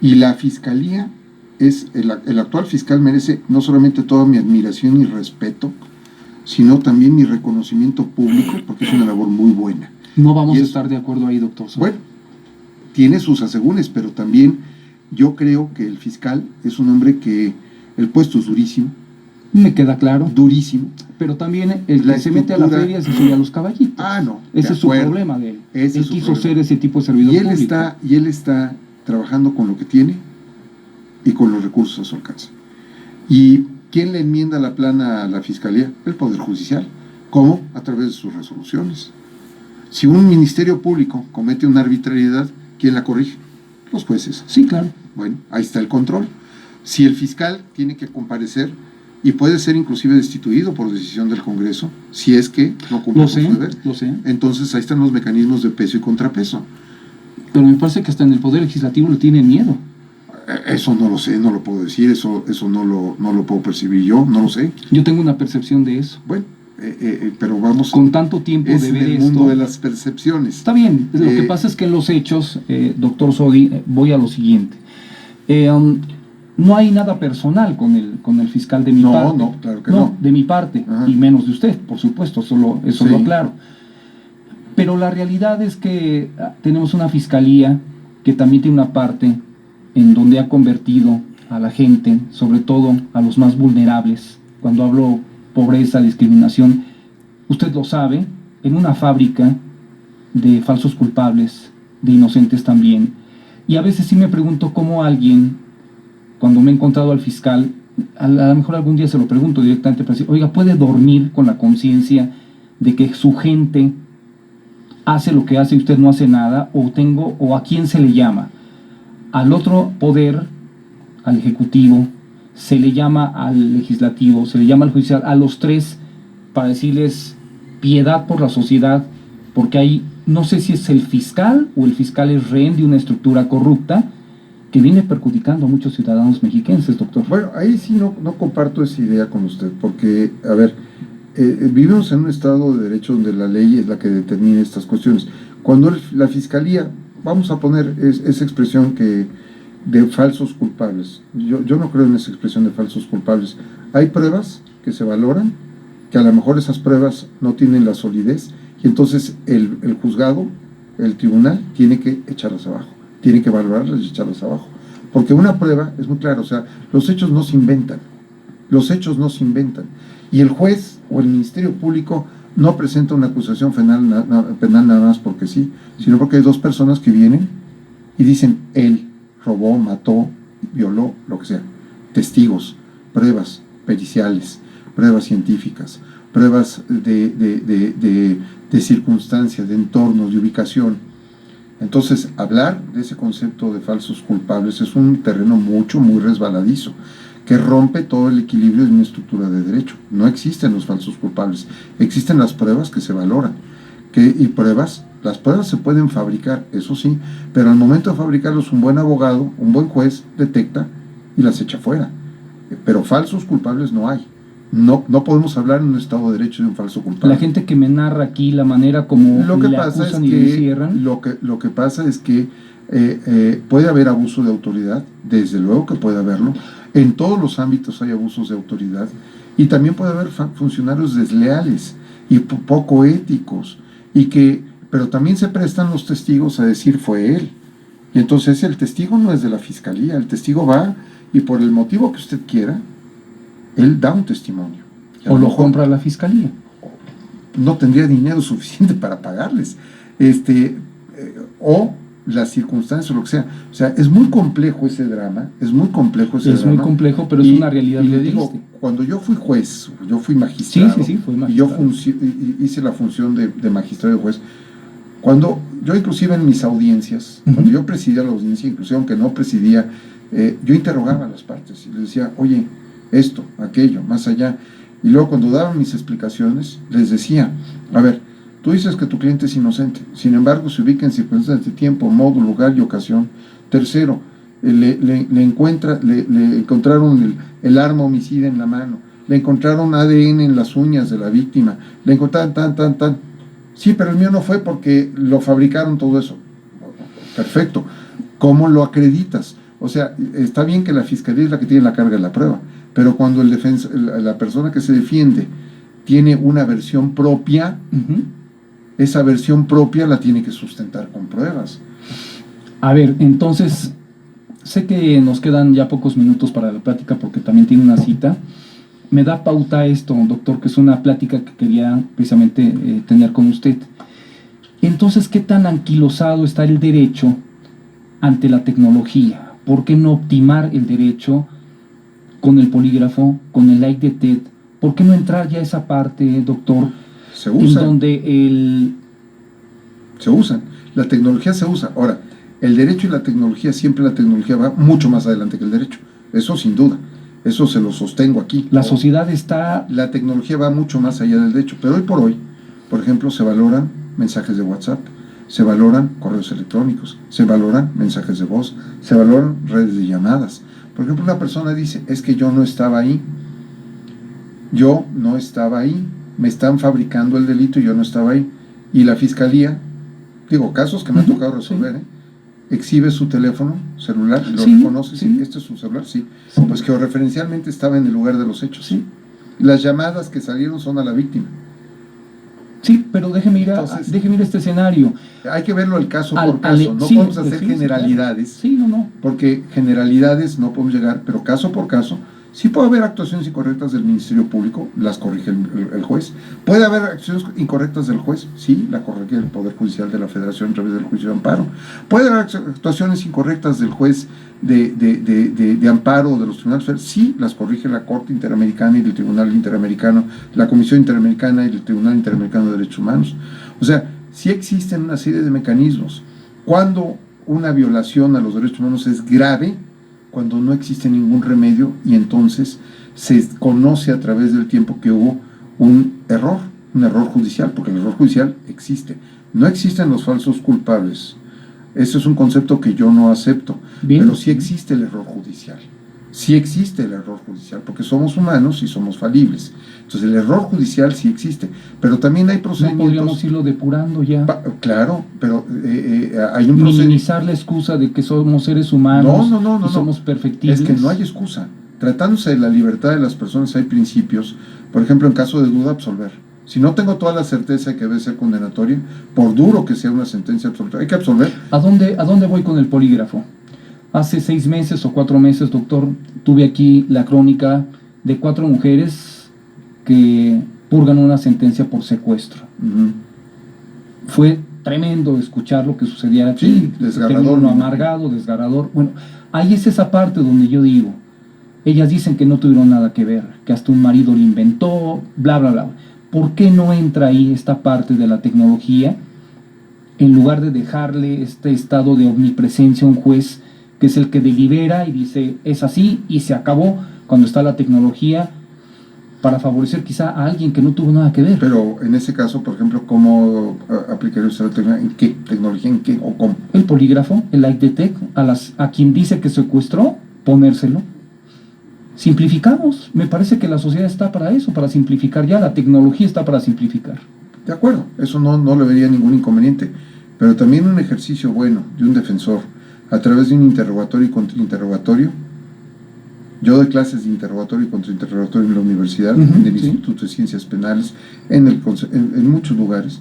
Y la fiscalía el actual fiscal merece no solamente toda mi admiración y respeto, sino también mi reconocimiento público, porque es una labor muy buena. No vamos a estar de acuerdo ahí, doctor. Bueno, tiene sus asegúnes, pero también yo creo que el fiscal es un hombre que el puesto es durísimo. Me queda claro. Durísimo. Pero también el que se mete a la feria se sube a los caballitos. Ah, no. Ese es su problema de él. Él quiso ser ese tipo de servidor público. Y él está trabajando con lo que tiene y con los recursos a su alcance. ¿Y quién le enmienda la plana a la Fiscalía? El Poder Judicial. ¿Cómo? A través de sus resoluciones. Si un ministerio público comete una arbitrariedad, ¿quién la corrige? Los jueces. Sí, claro. Bueno, ahí está el control. Si el fiscal tiene que comparecer y puede ser inclusive destituido por decisión del Congreso, si es que no cumple con su deber. Lo sé. Entonces ahí están los mecanismos de peso y contrapeso. Pero me parece que hasta en el Poder Legislativo le tienen miedo. Eso no lo sé, no lo puedo decir, eso no lo puedo percibir yo, no lo sé. Yo tengo una percepción de eso. Bueno, pero vamos... Con tanto tiempo de ver el mundo de las percepciones. Está bien, lo que pasa es que en los hechos, doctor Sodi, voy a lo siguiente. No hay nada personal con el fiscal de mi parte. No, claro que no. De mi parte, y menos de usted, por supuesto, eso lo aclaro. Pero la realidad es que tenemos una fiscalía que también tiene una parte en donde ha convertido a la gente, sobre todo a los más vulnerables, cuando hablo pobreza, discriminación, usted lo sabe, en una fábrica de falsos culpables, de inocentes también. Y a veces sí me pregunto cómo alguien, cuando me he encontrado al fiscal, a lo mejor algún día se lo pregunto directamente para decir, oiga, ¿puede dormir con la conciencia de que su gente hace lo que hace y usted no hace nada? ¿O a quién se le llama? Al otro poder, al ejecutivo, se le llama al legislativo, se le llama al judicial, a los tres, para decirles piedad por la sociedad, porque hay, no sé si es el fiscal o el fiscal es rehén de una estructura corrupta que viene perjudicando a muchos ciudadanos mexiquenses, doctor. Bueno, ahí sí no comparto esa idea con usted, porque, a ver, vivimos en un estado de derecho donde la ley es la que determina estas cuestiones. Cuando la fiscalía, vamos a poner esa expresión de falsos culpables, yo no creo en esa expresión de falsos culpables. Hay pruebas que se valoran, que a lo mejor esas pruebas no tienen la solidez, y entonces el juzgado, el tribunal, tiene que echarlas abajo, tiene que valorarlas y echarlas abajo. Porque una prueba es muy clara, o sea, los hechos no se inventan, y el juez o el Ministerio Público no presenta una acusación penal nada más porque sí, sino porque hay dos personas que vienen y dicen, él robó, mató, violó, lo que sea. Testigos, pruebas periciales, pruebas científicas, pruebas de circunstancias, de entornos, de ubicación. Entonces, hablar de ese concepto de falsos culpables es un terreno muy resbaladizo, que rompe todo el equilibrio de una estructura de derecho. No existen los falsos culpables, existen las pruebas que se valoran. Las pruebas se pueden fabricar, eso sí, pero al momento de fabricarlos un buen abogado, un buen juez, detecta y las echa fuera. Pero falsos culpables no hay. No podemos hablar en un Estado de Derecho de un falso culpable. La gente que me narra aquí la manera como le acusan y le cierran. Lo que pasa es que puede haber abuso de autoridad, desde luego que puede haberlo. En todos los ámbitos hay abusos de autoridad, y también puede haber funcionarios desleales y poco éticos, pero también se prestan los testigos a decir fue él. Y entonces el testigo no es de la fiscalía, el testigo va y por el motivo que usted quiera, él da un testimonio. O lo compra la fiscalía. No tendría dinero suficiente para pagarles. O las circunstancias o lo que sea. O sea, es muy complejo ese drama, Es muy complejo, pero es una realidad. Y le digo, cuando yo fui juez, yo fui magistrado. Sí, fue magistrado. Y yo hice la función de magistrado y juez. Cuando yo inclusive en mis audiencias, cuando yo presidía la audiencia, inclusive aunque no presidía, yo interrogaba a las partes y les decía, oye, esto, aquello, más allá. Y luego cuando daban mis explicaciones, les decía, a ver, tú dices que tu cliente es inocente, sin embargo se ubica en circunstancias de tiempo, modo, lugar y ocasión. Tercero, le encontraron el arma homicida en la mano, le encontraron ADN en las uñas de la víctima, le encontraron tan. Sí, pero el mío no fue porque lo fabricaron todo eso. Perfecto. ¿Cómo lo acreditas? O sea, está bien que la fiscalía es la que tiene la carga de la prueba, pero cuando la persona que se defiende tiene una versión propia, esa versión propia la tiene que sustentar con pruebas. A ver, entonces, sé que nos quedan ya pocos minutos para la plática porque también tiene una cita. Me da pauta esto, doctor, que es una plática que quería precisamente tener con usted. Entonces, ¿qué tan anquilosado está el derecho ante la tecnología? ¿Por qué no optimar el derecho con el polígrafo, con el like de TED? ¿Por qué no entrar ya a esa parte, doctor? Se usa. En donde se usan. La tecnología se usa. Ahora, el derecho y la tecnología, siempre la tecnología va mucho más adelante que el derecho. Eso sin duda. Eso se lo sostengo aquí. La sociedad está... La tecnología va mucho más allá del derecho. Pero hoy por hoy, por ejemplo, se valoran mensajes de WhatsApp, se valoran correos electrónicos, se valoran mensajes de voz, se valoran redes de llamadas. Por ejemplo, una persona dice, es que yo no estaba ahí. Yo no estaba ahí. Me están fabricando el delito y yo no estaba ahí. Y la fiscalía, digo, casos que me han tocado resolver, exhibe su teléfono celular, lo reconoce, sí, este es su celular, sí, pues que referencialmente estaba en el lugar de los hechos. Sí. Las llamadas que salieron son a la víctima. Sí, pero déjeme ir a este escenario. Hay que verlo el caso por caso, no podemos hacer generalidades, sí, no. Porque generalidades no podemos llegar, pero caso por caso. Sí puede haber actuaciones incorrectas del Ministerio Público, las corrige el juez. Puede haber acciones incorrectas del juez, sí, la corrige el Poder Judicial de la Federación a través del juicio de amparo. Puede haber actuaciones incorrectas del juez de amparo de los tribunales federales, sí, las corrige la Corte Interamericana y el Tribunal Interamericano, la Comisión Interamericana y el Tribunal Interamericano de Derechos Humanos. O sea, sí existen una serie de mecanismos. Cuando una violación a los derechos humanos es grave, cuando no existe ningún remedio y entonces se conoce a través del tiempo que hubo un error judicial, porque el error judicial existe. No existen los falsos culpables. Ese es un concepto que yo no acepto. Bien. Pero sí existe el error judicial. Sí existe el error judicial, porque somos humanos y somos falibles. Entonces el error judicial sí existe, pero también hay procedimientos... No podríamos irlo depurando ya. Claro, pero hay un procedimiento... Minimizar la excusa de que somos seres humanos y somos perfectibles. Es que no hay excusa. Tratándose de la libertad de las personas hay principios. Por ejemplo, en caso de duda, absolver. Si no tengo toda la certeza de que debe ser condenatoria, por duro que sea una sentencia absoluta, hay que absolver. ¿A dónde voy con el polígrafo? Hace 6 meses o 4 meses, doctor, tuve aquí la crónica de 4 mujeres que purgan una sentencia por secuestro. Fue tremendo escuchar lo que sucedía aquí. Sí, desgarrador. Amargado, desgarrador. Bueno, ahí es esa parte donde yo digo, ellas dicen que no tuvieron nada que ver, que hasta un marido lo inventó, bla, bla, bla. ¿Por qué no entra ahí esta parte de la tecnología en lugar de dejarle este estado de omnipresencia a un juez que es el que delibera y dice es así y se acabó, cuando está la tecnología para favorecer quizá a alguien que no tuvo nada que ver? Pero en ese caso, por ejemplo, ¿cómo aplicaría usted la tecnología? ¿En qué tecnología? ¿En qué o cómo? El polígrafo, el like detect, a quien dice que secuestró, ponérselo. Simplificamos. Me parece que la sociedad está para eso, para simplificar ya. La tecnología está para simplificar. De acuerdo, eso no le vería ningún inconveniente. Pero también un ejercicio bueno de un defensor a través de un interrogatorio y contrainterrogatorio. Yo doy clases de interrogatorio y contrainterrogatorio en la universidad, en el Instituto de Ciencias Penales, en muchos lugares.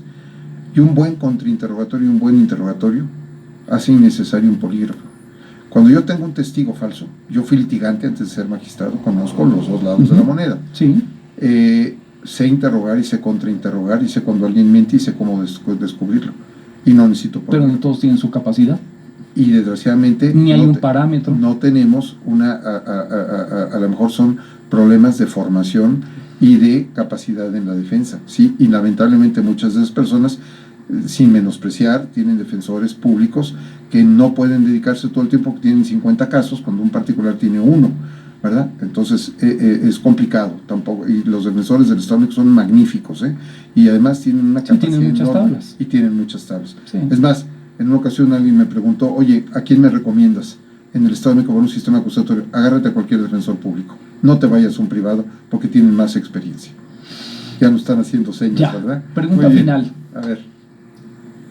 Y un buen contrainterrogatorio y un buen interrogatorio hace innecesario un polígrafo. Cuando yo tengo un testigo falso, yo fui litigante antes de ser magistrado, conozco los dos lados de la moneda. Sí. Sé interrogar y sé contrainterrogar y sé cuando alguien miente y sé cómo descubrirlo. Y no necesito polígrafo. Pero no todos tienen su capacidad. Y desgraciadamente ni hay un parámetro. No tenemos a lo mejor son problemas de formación y de capacidad en la defensa, ¿sí? Y lamentablemente muchas de esas personas, sin menospreciar, tienen defensores públicos que no pueden dedicarse todo el tiempo, que tienen 50 casos cuando un particular tiene 1, ¿verdad? Entonces es complicado tampoco, y los defensores del Estado son magníficos, y además tienen una capacidad tienen muchas tablas. Y tienen muchas tablas. Sí. Es más, en una ocasión alguien me preguntó, oye, ¿a quién me recomiendas en el Estado de México para un sistema acusatorio? Agárrate a cualquier defensor público, no te vayas a un privado porque tienen más experiencia. Ya nos están haciendo señas, ya. ¿verdad? Pregunta final. A ver.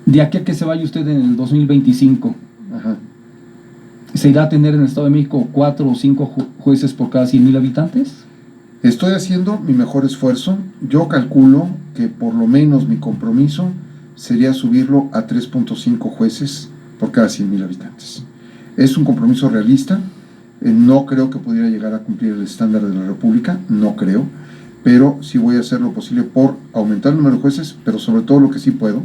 De aquí a que se vaya usted en el 2025, Ajá. ¿Se irá a tener en el Estado de México 4 o 5 jueces por cada 100,000 habitantes? Estoy haciendo mi mejor esfuerzo. Yo calculo que por lo menos mi compromiso sería subirlo a 3.5 jueces por cada 100,000 habitantes. Es un compromiso realista. No creo que pudiera llegar a cumplir el estándar de la República, no creo, pero sí voy a hacer lo posible por aumentar el número de jueces, pero sobre todo lo que sí puedo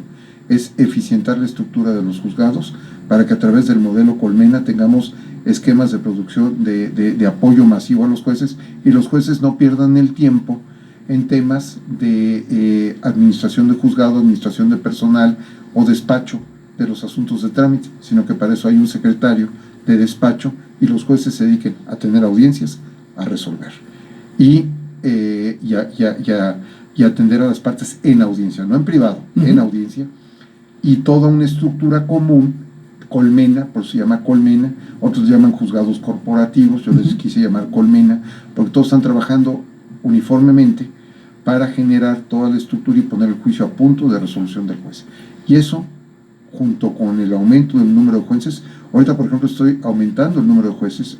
es eficientar la estructura de los juzgados para que a través del modelo Colmena tengamos esquemas de producción de apoyo masivo a los jueces y los jueces no pierdan el tiempo en temas de administración de juzgado, administración de personal o despacho de los asuntos de trámite, sino que para eso hay un secretario de despacho y los jueces se dediquen a tener audiencias, a resolver y atender a las partes en audiencia, no en privado, en audiencia, y toda una estructura común, Colmena, por eso se llama Colmena, otros llaman juzgados corporativos, yo les quise llamar Colmena, porque todos están trabajando uniformemente para generar toda la estructura y poner el juicio a punto de resolución del juez. Y eso, junto con el aumento del número de jueces, ahorita por ejemplo estoy aumentando el número de jueces,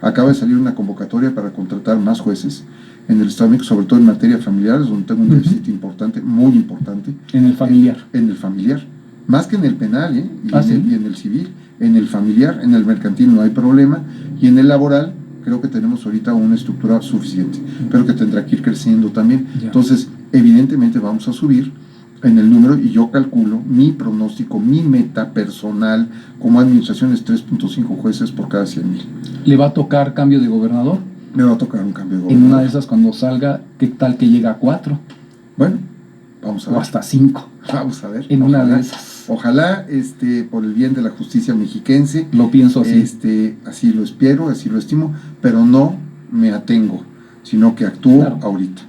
acaba de salir una convocatoria para contratar más jueces en el Estado de México, sobre todo en materia familiar, es donde tengo un déficit importante, muy importante. En el familiar. En el familiar, más que en el penal, ¿Sí? Y en el civil, en el familiar, en el mercantil no hay problema, y en el laboral creo que tenemos ahorita una estructura suficiente, pero que tendrá que ir creciendo también. Ya. Entonces, evidentemente vamos a subir en el número, y yo calculo, mi pronóstico, mi meta personal como administración es 3.5 jueces por cada 100,000. ¿Le va a tocar cambio de gobernador? Me va a tocar un cambio de En gobernador. una de esas, cuando salga, ¿qué tal que llega a 4? Bueno, vamos a ver. O hasta 5. Vamos a ver. En una de esas. Ojalá, por el bien de la justicia mexiquense, Lo pienso así. Así lo espero, así lo estimo, pero no me atengo, sino que actúo Claro. ahorita.